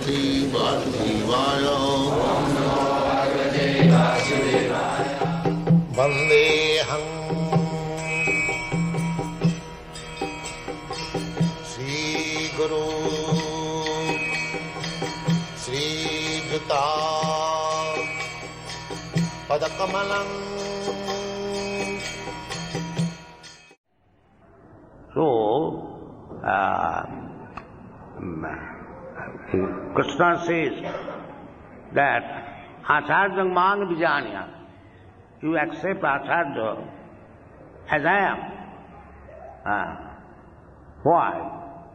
Bhagavate Vasudevaya. Om Namo Bhagavate Vasudevaya. Vandeham Sri Guru Sri Juta Padakamalam. So, Krishna says that Acharya Mang Vijanya, you accept Acharya as I am. Why?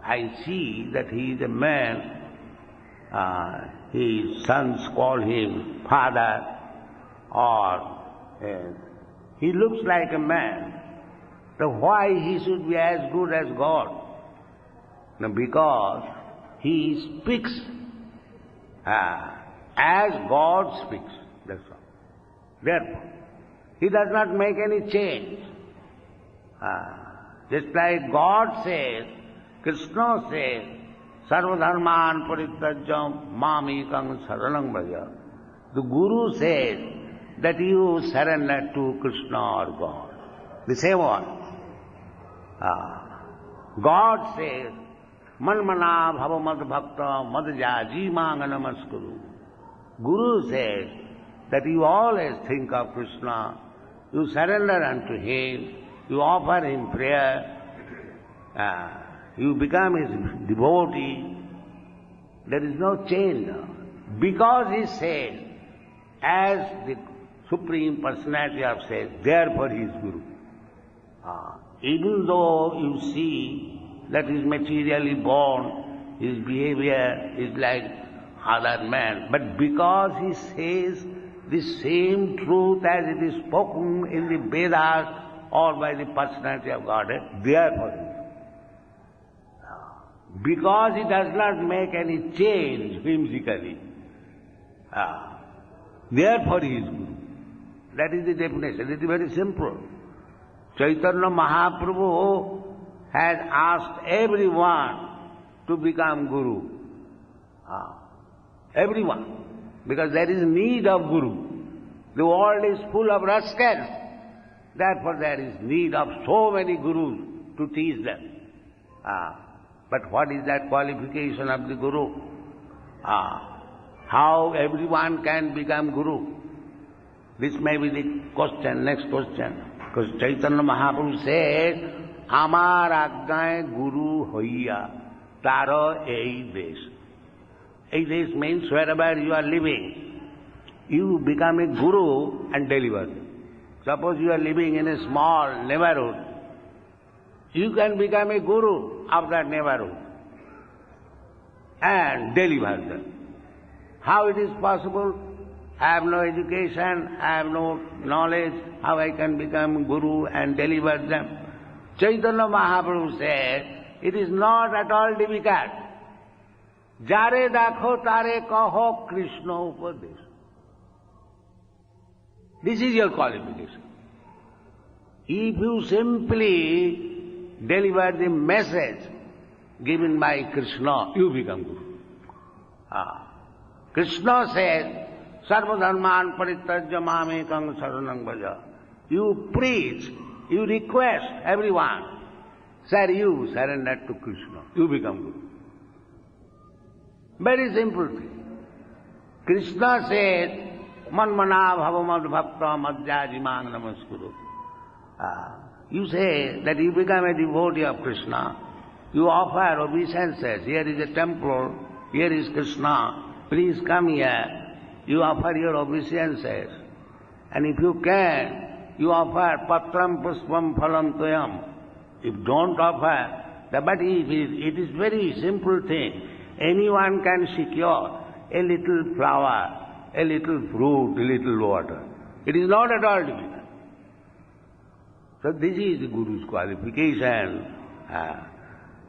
I see that he is a man, his sons call him father, or he looks like a man. So why he should be as good as God? No, because he speaks as God speaks. That's all. Therefore, he does not make any change. Just like God says, Krishna says, Sarvadharman parityajya mamekam saranam vraja. The Guru says that you surrender to Krishna or God. The same one. God says, Manmana bhava mad bhakta mad jaji manga namaskuru. Guru says that you always think of Krishna, you surrender unto Him, you offer Him prayer, you become His devotee. There is no change now. Because He says, as the Supreme Personality of Self, therefore He is Guru. Even though you see that he is materially born, his behavior is like other men, but because he says the same truth as it is spoken in the Vedas or by the personality of Godhead, therefore he is. Because he does not make any change whimsically, therefore he is Guru. That is the definition. It is very simple. Chaitanya Mahaprabhu has asked everyone to become Guru. Everyone. Because there is need of Guru. The world is full of rascals. Therefore there is need of so many Gurus to teach them. But what is that qualification of the Guru? How everyone can become Guru? This may be the question, next question. Because Chaitanya Mahaprabhu said, Amar aggaye guru hoiya taro ei desh. Ei desh means wherever you are living, you become a guru and deliver them. Suppose you are living in a small neighborhood, you can become a guru of that neighborhood and deliver them. How it is possible? I have no education, I have no knowledge, how I can become guru and deliver them? Chaitanya Mahaprabhu said, it is not at all difficult. Jare dakho tare kaho Krishna upadesh. This is your qualification. If you simply deliver the message given by Krishna, you become guru. Krishna says, Sarvadharman parityajya mamekam saranam vraja. You preach, you request everyone, sir, you surrender to Krishna, you become Guru. Very simple thing. Krishna says, Manmana bhavamad bhakta madhyajimang namaskuru. You say that you become a devotee of Krishna, you offer obeisances, here is a temple, here is Krishna, please come here. You offer your obeisances. And if you can, you offer patram puspam phalam toyam. If don't offer, but it is very simple thing. Anyone can secure a little flower, a little fruit, a little water. It is not at all difficult. So this is the Guru's qualification.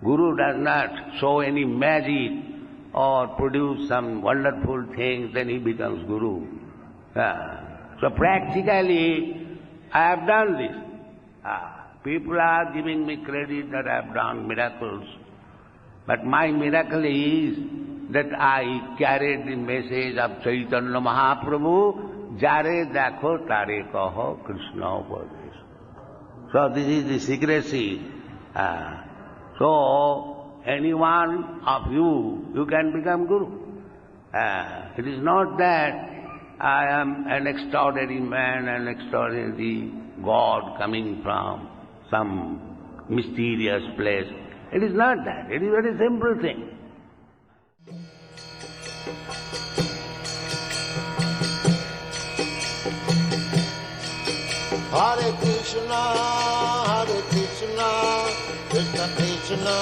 Guru does not show any magic or produce some wonderful things, then he becomes Guru. So practically, I have done this. People are giving me credit that I have done miracles. But my miracle is that I carried the message of Chaitanya Mahaprabhu, Jare Dakho Tare Kaho Krishna Upadesh. So this is the secrecy. So any one of you can become Guru. It is not that I am an extraordinary man, an extraordinary God coming from some mysterious place. It is not that. It is a very simple thing. Hare Krishna, Krishna Krishna,